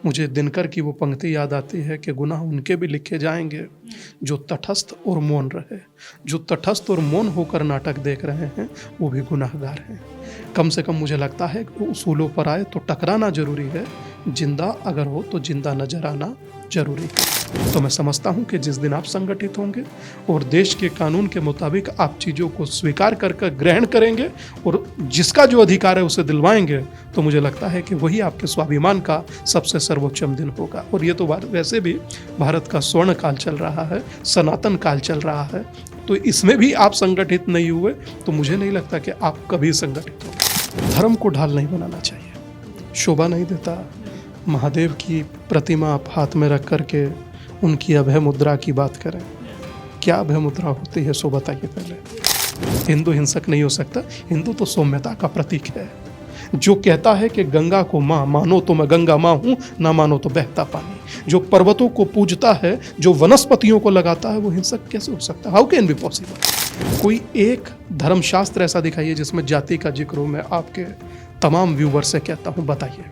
मुझे दिनकर की वो पंक्ति याद आती है कि गुनाह उनके भी लिखे जाएंगे जो तटस्थ और मौन रहे। जो तटस्थ और मौन होकर नाटक देख रहे हैं वो भी गुनाहगार हैं। कम से कम मुझे लगता है कि उसूलों पर आए तो टकराना जरूरी है, जिंदा अगर हो तो जिंदा नजर आना जरूरी है। तो मैं समझता हूं कि जिस दिन आप संगठित होंगे और देश के कानून के मुताबिक आप चीज़ों को स्वीकार कर ग्रहण करेंगे और जिसका जो अधिकार है उसे दिलवाएंगे, तो मुझे लगता है कि वही आपके स्वाभिमान का सबसे सर्वोच्चम दिन होगा। और ये तो वैसे भी भारत का स्वर्ण काल चल रहा है, सनातन काल चल रहा है, तो इसमें भी आप संगठित नहीं हुए तो मुझे नहीं लगता कि आप कभी संगठित होंगे। धर्म को ढाल नहीं बनाना चाहिए, शोभा नहीं देता। महादेव की प्रतिमा आप हाथ में रख करके उनकी अभय मुद्रा की बात करें, क्या अभय मुद्रा होती है सो बताइए पहले। हिंदू हिंसक नहीं हो सकता, हिंदू तो सौम्यता का प्रतीक है। जो कहता है कि गंगा को माँ मानो तो मैं गंगा माँ हूँ, ना मानो तो बहता पानी। जो पर्वतों को पूजता है, जो वनस्पतियों को लगाता है, वो हिंसक कैसे हो सकता है? How can be possible? कोई एक धर्मशास्त्र ऐसा दिखाइए जिसमें जाति का जिक्र हो। मैं आपके तमाम व्यूवर से कहता हूँ, बताइए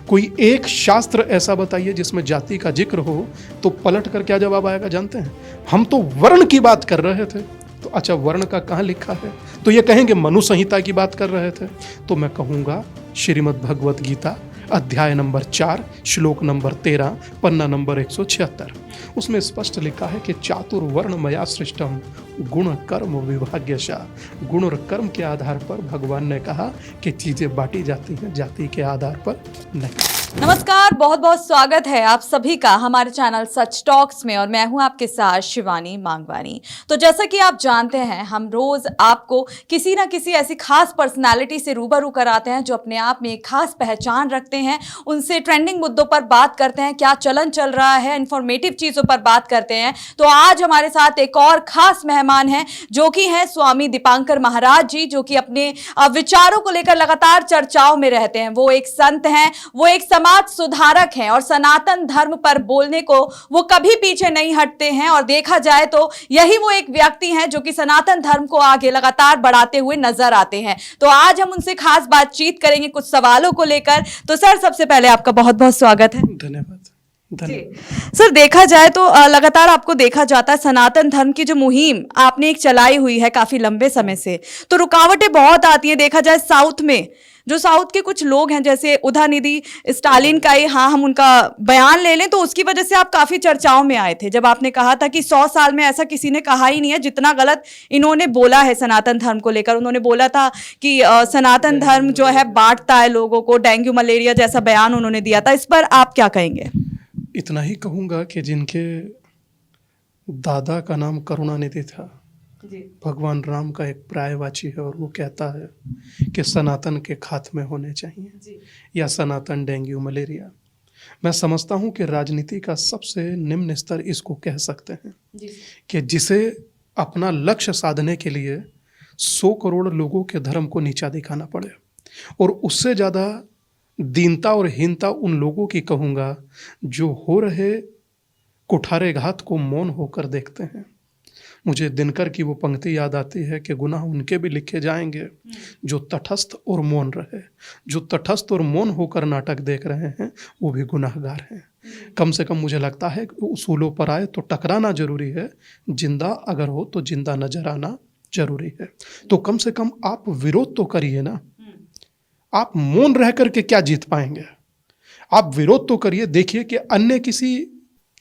कोई एक शास्त्र ऐसा बताइए जिसमें जाति का जिक्र हो। तो पलट कर क्या जवाब आएगा जानते हैं? हम तो वर्ण की बात कर रहे थे। तो अच्छा, वर्ण का कहाँ लिखा है? तो ये कहेंगे मनु संहिता की बात कर रहे थे। तो मैं कहूँगा श्रीमद् भगवत गीता अध्याय नंबर 4 श्लोक नंबर 13 पन्ना नंबर 176, उसमें स्पष्ट लिखा है कि चातुर्वर्ण मया सृष्टम गुण कर्म विभाग्यशा। गुण और कर्म के आधार पर भगवान ने कहा कि चीजें बांटी जाती हैं, जाति के आधार पर नहीं। नमस्कार, बहुत बहुत स्वागत है आप सभी का हमारे चैनल सच टॉक्स में और मैं हूं आपके साथ शिवानी मांगवानी। तो जैसा कि आप जानते हैं, हम रोज आपको किसी ना किसी ऐसी खास पर्सनालिटी से रूबरू कराते हैं जो अपने आप में एक खास पहचान रखते हैं। उनसे ट्रेंडिंग मुद्दों पर बात करते हैं, क्या चलन चल रहा है, इंफॉर्मेटिव चीजों पर बात करते हैं। तो आज हमारे साथ एक और खास मेहमान हैं जो कि हैं स्वामी दीपांकर महाराज जी, जो कि अपने विचारों को लेकर लगातार चर्चाओं में रहते हैं। वो एक संत हैं, वो एक समाज सुधारक हैं और सनातन धर्म पर बोलने को वो कभी पीछे नहीं हटते हैं। और देखा जाए तो यही वो एक व्यक्ति हैं जो कि सनातन धर्म को आगे लगातार बढ़ाते हुए नजर आते हैं। तो आज हम उनसे खास बातचीत करेंगे कुछ सवालों को लेकर। तो सर, सबसे पहले आपका बहुत बहुत स्वागत है। धन्यवाद। सर, देखा जाए तो लगातार आपको देखा जाता है सनातन धर्म की जो मुहिम आपने एक चलाई हुई है काफी लंबे समय से, तो रुकावटें बहुत आती है। देखा जाए साउथ में, जो साउथ के कुछ लोग हैं जैसे उदयनिधि स्टालिन का ही हम उनका बयान ले लें तो उसकी वजह से आप काफी चर्चाओं में आए थे जब आपने कहा था कि 100 साल में ऐसा किसी ने कहा ही नहीं है जितना गलत इन्होंने बोला है सनातन धर्म को लेकर। उन्होंने बोला था कि सनातन धर्म जो है बांटता है लोगों को, डेंगू मलेरिया जैसा बयान उन्होंने दिया था। इस पर आप क्या कहेंगे? इतना ही कहूँगा कि जिनके दादा का नाम करुणानिधि था, भगवान राम का एक पर्यायवाची है और वो कहता है कि सनातन के खात्मे होने चाहिए या सनातन डेंगू मलेरिया। मैं समझता हूँ कि राजनीति का सबसे निम्न स्तर इसको कह सकते हैं कि जिसे अपना लक्ष्य साधने के लिए 100 करोड़ लोगों के धर्म को नीचा दिखाना पड़े, और उससे ज़्यादा दीनता और हीनता उन लोगों की कहूँगा जो हो रहे कुठारेघात को मौन होकर देखते हैं। मुझे दिनकर की वो पंक्ति याद आती है कि गुनाह उनके भी लिखे जाएंगे जो तटस्थ और मौन रहे। जो तटस्थ और मौन होकर नाटक देख रहे हैं वो भी गुनाहगार हैं। कम से कम मुझे लगता है कि उसूलों पर आए तो टकराना जरूरी है, जिंदा अगर हो तो जिंदा नजर आना जरूरी है। तो कम से कम आप विरोध तो करिए ना। आप मौन रह करके क्या जीत पाएंगे? आप विरोध तो करिए। देखिए कि अन्य किसी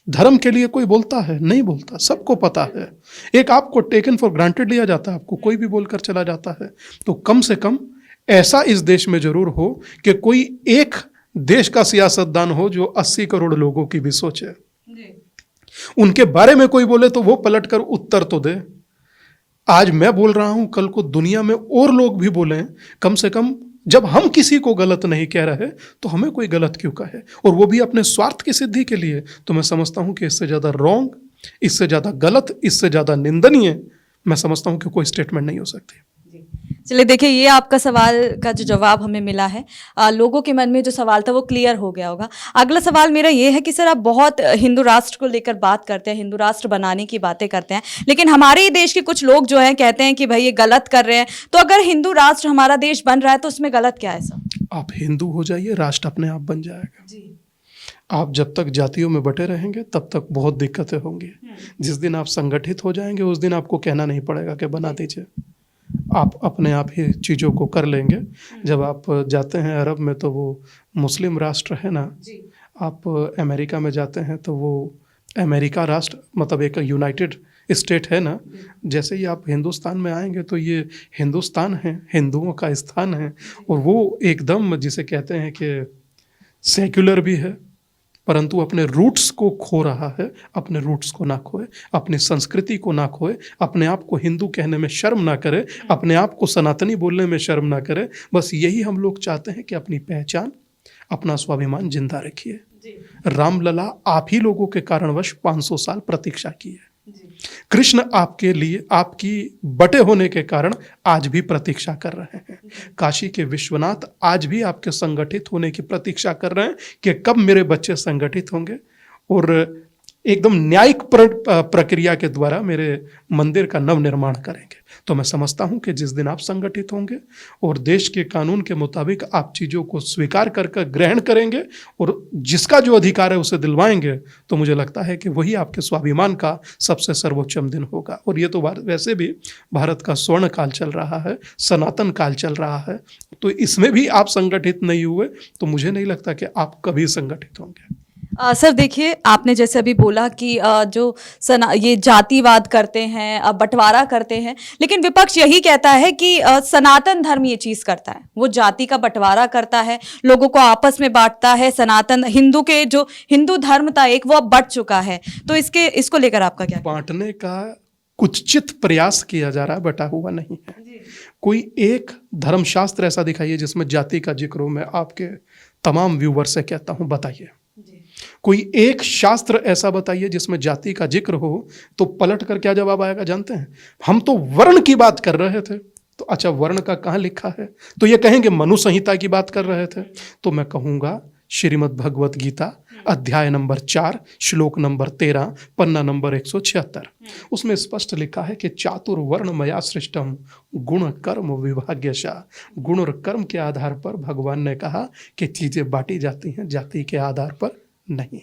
धर्म के लिए कोई बोलता है? नहीं बोलता, सबको पता है। एक आपको टेकन फॉर ग्रांटेड लिया जाता है, आपको कोई भी बोलकर चला जाता है। तो कम से कम ऐसा इस देश में जरूर हो कि कोई एक देश का सियासतदान हो जो 80 करोड़ लोगों की भी सोचे। उनके बारे में कोई बोले तो वो पलट कर उत्तर तो दे। आज मैं बोल रहा हूं, कल को दुनिया में और लोग भी बोलें। कम से कम जब हम किसी को गलत नहीं कह रहे तो हमें कोई गलत क्यों कहे, और वो भी अपने स्वार्थ की सिद्धि के लिए। तो मैं समझता हूं कि इससे ज़्यादा रॉन्ग, इससे ज़्यादा गलत, इससे ज़्यादा निंदनीय मैं समझता हूं कि कोई स्टेटमेंट नहीं हो सकती। चलिए, देखिए, ये आपका सवाल का जो जवाब हमें मिला है, लोगों के मन में जो सवाल था वो क्लियर हो गया होगा। अगला सवाल मेरा ये है कि सर, आप बहुत हिंदू राष्ट्र को लेकर बात करते हैं, हिंदू राष्ट्र बनाने की बातें करते हैं, लेकिन हमारे ही देश के कुछ लोग जो हैं कहते हैं कि भाई ये गलत कर रहे हैं। तो अगर हिंदू राष्ट्र हमारा देश बन रहा है तो उसमें गलत क्या है सर? आप हिंदू हो जाइए, राष्ट्र अपने आप बन जाएगा। आप जब तक जातियों में बटे रहेंगे तब तक बहुत दिक्कतें होंगी। जिस दिन आप संगठित हो जाएंगे उस दिन आपको कहना नहीं पड़ेगा कि बना दीजिए, आप अपने आप ही चीज़ों को कर लेंगे। जब आप जाते हैं अरब में तो वो मुस्लिम राष्ट्र है ना, आप अमेरिका में जाते हैं तो वो अमेरिका राष्ट्र मतलब एक यूनाइटेड स्टेट है ना। जैसे ही आप हिंदुस्तान में आएंगे तो ये हिंदुस्तान है, हिंदुओं का स्थान है, और वो एकदम जिसे कहते हैं कि सेक्युलर भी है परंतु अपने रूट्स को खो रहा है। अपने रूट्स को ना खोए, अपनी संस्कृति को ना खोए, अपने आप को हिंदू कहने में शर्म ना करे, अपने आप को सनातनी बोलने में शर्म ना करे। बस यही हम लोग चाहते हैं कि अपनी पहचान, अपना स्वाभिमान जिंदा रखिए। रामलला आप ही लोगों के कारणवश 500 साल प्रतीक्षा की है। कृष्ण आपके लिए, आपकी बटे होने के कारण आज भी प्रतीक्षा कर रहे हैं। काशी के विश्वनाथ आज भी आपके संगठित होने की प्रतीक्षा कर रहे हैं कि कब मेरे बच्चे संगठित होंगे और एकदम न्यायिक प्रक्रिया के द्वारा मेरे मंदिर का नव निर्माण करेंगे। तो मैं समझता हूं कि जिस दिन आप संगठित होंगे और देश के कानून के मुताबिक आप चीज़ों को स्वीकार कर ग्रहण करेंगे और जिसका जो अधिकार है उसे दिलवाएंगे, तो मुझे लगता है कि वही आपके स्वाभिमान का सबसे सर्वोच्चम दिन होगा। और ये तो वैसे भी भारत का स्वर्ण काल चल रहा है, सनातन काल चल रहा है, तो इसमें भी आप संगठित नहीं हुए तो मुझे नहीं लगता कि आप कभी संगठित होंगे। सर देखिए, आपने जैसे अभी बोला कि ये जातिवाद करते हैं, बंटवारा करते हैं, लेकिन विपक्ष यही कहता है कि सनातन धर्म ये चीज करता है, वो जाति का बंटवारा करता है, लोगों को आपस में बांटता है। सनातन हिंदू के जो हिंदू धर्म था एक, वो अब बढ़ चुका है। तो इसको लेकर आपका क्या? बांटने का कुचित प्रयास किया जा रहा है, बटा हुआ नहीं है। कोई एक धर्मशास्त्र ऐसा दिखाइए जिसमें जाति का जिक्र हो। मैं आपके तमाम व्यूवर से कहता हूं, बताइए कोई एक शास्त्र ऐसा बताइए जिसमें जाति का जिक्र हो। तो पलट कर क्या जवाब आएगा जानते हैं? हम तो वर्ण की बात कर रहे थे। तो अच्छा, वर्ण का कहाँ लिखा है? तो ये कहेंगे मनु संहिता की बात कर रहे थे। तो मैं कहूँगा श्रीमद् भगवत गीता अध्याय नंबर 4 श्लोक नंबर 13 पन्ना नंबर 176, उसमें स्पष्ट लिखा है कि चातुर्वर्ण मया सृष्टम गुण कर्म विभाग्यशा। गुण और कर्म के आधार पर भगवान ने कहा कि चीजें बांटी जाती हैं, जाति के आधार पर नहीं।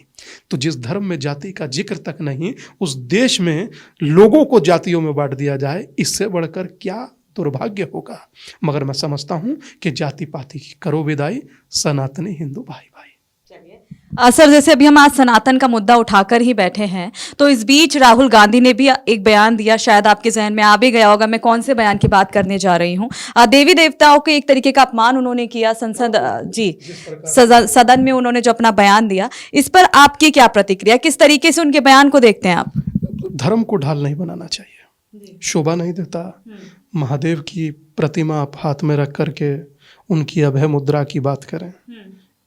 तो जिस धर्म में जाति का जिक्र तक नहीं, उस देश में लोगों को जातियों में बांट दिया जाए, इससे बढ़कर क्या दुर्भाग्य होगा। मगर मैं समझता हूं कि जाति पाति की करो विदाई, सनातनी हिंदू भाई भाई। सर जैसे अभी हम आज सनातन का मुद्दा उठाकर ही बैठे हैं, तो इस बीच राहुल गांधी ने भी एक बयान दिया, शायद आपके जहन में आ भी गया होगा मैं कौन से बयान की बात करने जा रही हूँ। देवी देवताओं के एक तरीके का अपमान उन्होंने किया सदन में उन्होंने जो अपना बयान दिया, इस पर आपकी क्या प्रतिक्रिया, किस तरीके से उनके बयान को देखते हैं आप? धर्म को ढाल नहीं बनाना चाहिए, शोभा नहीं देता। महादेव की प्रतिमा आप हाथ में रख करके उनकी अभय मुद्रा की बात करें,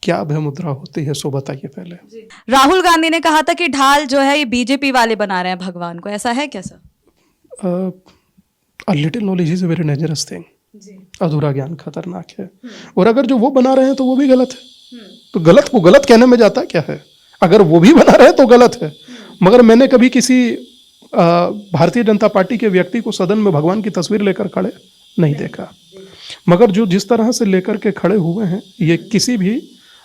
क्या अभय मुद्रा होती है सो बताइए पहले। राहुल गांधी ने कहा था कि ढाल जो है ये बीजेपी वाले बना रहे हैं भगवान को, ऐसा है क्या sir? A little knowledge is a very dangerous thing. अधूरा ज्ञान खतरनाक है, और अगर जो वो बना रहे हैं तो वो भी गलत है। तो गलत को गलत कहने में जाता क्या है? अगर वो भी बना रहे हैं तो गलत है। मगर मैंने कभी किसी भारतीय जनता पार्टी के व्यक्ति को सदन में भगवान की तस्वीर लेकर खड़े नहीं देखा। मगर जो जिस तरह से लेकर के खड़े हुए हैं, ये किसी भी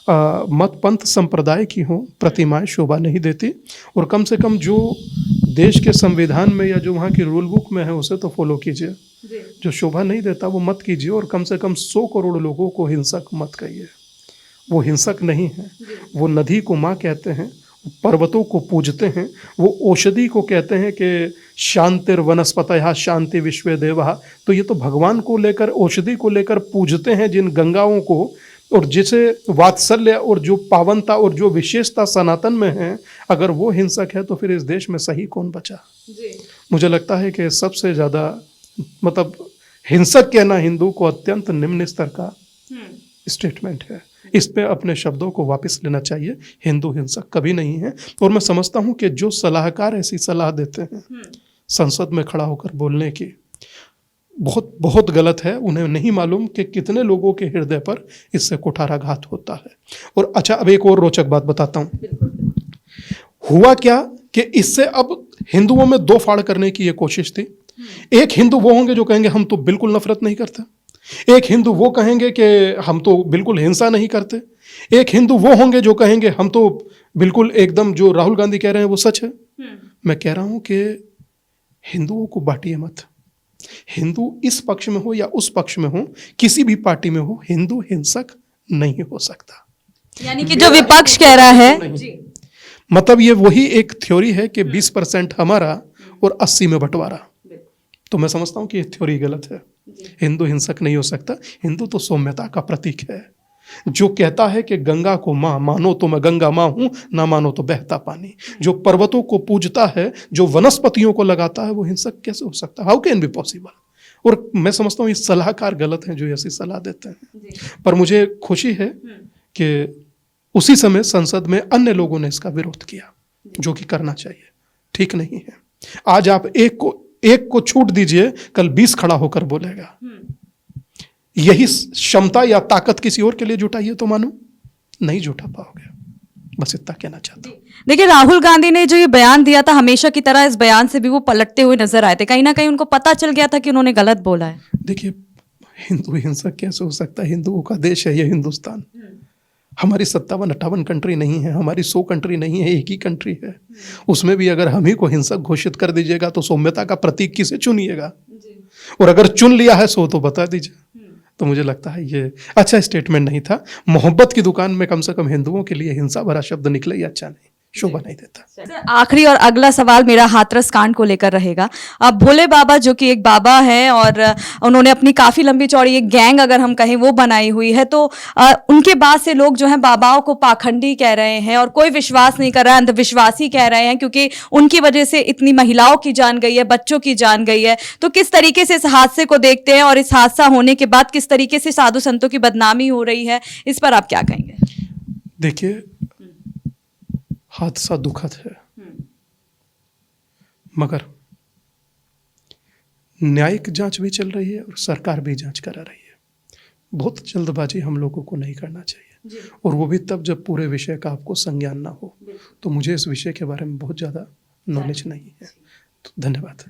मत पंथ संप्रदाय की हो प्रतिमाएं शोभा नहीं देती। और कम से कम जो देश के संविधान में या जो वहाँ की रूल बुक में है उसे तो फॉलो कीजिए। जो शोभा नहीं देता वो मत कीजिए। और कम से कम 100 करोड़ लोगों को हिंसक मत कहिए, वो हिंसक नहीं है। वो नदी को माँ कहते हैं, पर्वतों को पूजते हैं, वो औषधि को कहते हैं कि शांतिर वनस्पतयः शांति विश्वे देवः। तो ये तो भगवान को लेकर, औषधि को लेकर पूजते हैं जिन गंगाओं को, और जिसे वात्सल्य और जो पावनता और जो विशेषता सनातन में है, अगर वो हिंसक है तो फिर इस देश में सही कौन बचा? मुझे लगता है कि सबसे ज़्यादा मतलब हिंसक कहना हिंदू को अत्यंत निम्न स्तर का स्टेटमेंट है। इस पे अपने शब्दों को वापस लेना चाहिए। हिंदू हिंसक कभी नहीं है। और मैं समझता हूँ कि जो सलाहकार ऐसी सलाह देते हैं संसद में खड़ा होकर बोलने की, बहुत बहुत गलत है। उन्हें नहीं मालूम कि कितने लोगों के हृदय पर इससे कुठाराघात होता है। और अच्छा, अब एक और रोचक बात बताता हूँ। हुआ क्या कि इससे अब हिंदुओं में दो फाड़ करने की ये कोशिश थी। एक हिंदू वो होंगे जो कहेंगे हम तो बिल्कुल नफरत नहीं करते, एक हिंदू वो कहेंगे कि हम तो बिल्कुल हिंसा नहीं करते, एक हिंदू वो होंगे जो कहेंगे हम तो बिल्कुल एकदम जो राहुल गांधी कह रहे हैं वो सच है। मैं कह रहा हूं कि हिंदुओं को बांटिए मत। हिंदू इस पक्ष में हो या उस पक्ष में हो, किसी भी पार्टी में हो, हिंदू हिंसक नहीं हो सकता। यानी कि जो विपक्ष कह रहा है, मतलब ये वही एक थ्योरी है कि 20% हमारा और 80 में बंटवारा। तो मैं समझता हूं कि ये थ्योरी गलत है। हिंदू हिंसक नहीं हो सकता। हिंदू तो सौम्यता का प्रतीक है, जो कहता है कि गंगा को माँ मानो तो मैं गंगा माँ हूं, ना मानो तो बहता पानी। जो पर्वतों को पूजता है, जो वनस्पतियों को लगाता है, वो हिंसक कैसे हो सकता है? How can be possible? और मैं समझता हूँ ये सलाहकार गलत हैं जो ऐसी सलाह देते हैं। पर मुझे खुशी है कि उसी समय संसद में अन्य लोगों ने इसका विरोध किया, जो कि करना चाहिए, ठीक नहीं है। आज आप एक को छूट दीजिए, कल 20 खड़ा होकर बोलेगा। यही क्षमता या ताकत किसी और के लिए जुटाइए तो मानो नहीं जुटा पाओगे। बस इतना कहना चाहता हूं। देखिए राहुल गांधी ने जो ये बयान दिया था, हमेशा की तरह इस बयान से भी वो पलटते हुए नजर आए थे। कहीं ना कहीं उनको पता चल गया था कि उन्होंने गलत बोला है। देखिए, हिंदू हिंसक कैसे हो सकता है? हिंदुओं का देश है ये हिंदुस्तान। हमारी 57-58 कंट्री नहीं है, हमारी 100 कंट्री नहीं है, एक ही कंट्री है। उसमें भी अगर हम ही को हिंसक घोषित कर दीजिएगा तो सौम्यता का प्रतीक किसे चुनिएगा? और अगर चुन लिया है सो तो बता दीजिए। तो मुझे लगता है ये अच्छा स्टेटमेंट नहीं था। मोहब्बत की दुकान में कम से कम हिंदुओं के लिए हिंसा भरा शब्द निकले ही अच्छा नहीं, शोभा नहीं देता। आखिरी और अगला सवाल मेरा हाथरस कांड को लेकर रहेगा। अब भोले बाबा जो कि एक बाबा है और उन्होंने अपनी काफी लंबी चौड़ी एक गैंग अगर हम कहें वो बनाई हुई है, तो उनके बाद से लोग जो है बाबाओं को पाखंडी कह रहे हैं और कोई विश्वास नहीं कर रहा है, अंधविश्वासी कह रहे हैं, क्योंकि उनकी वजह से इतनी महिलाओं की जान गई है, बच्चों की जान गई है। तो किस तरीके से इस हादसे को देखते हैं और इस हादसा होने के बाद किस तरीके से साधु संतों की बदनामी हो रही है, इस पर आप क्या कहेंगे? देखिए, हादसा दुखद है, मगर न्यायिक जांच भी चल रही है और सरकार भी जांच करा रही है। बहुत जल्दबाजी हम लोगों को नहीं करना चाहिए, और वो भी तब जब पूरे विषय का आपको संज्ञान ना हो। तो मुझे इस विषय के बारे में बहुत ज़्यादा नॉलेज नहीं है। तो धन्यवाद।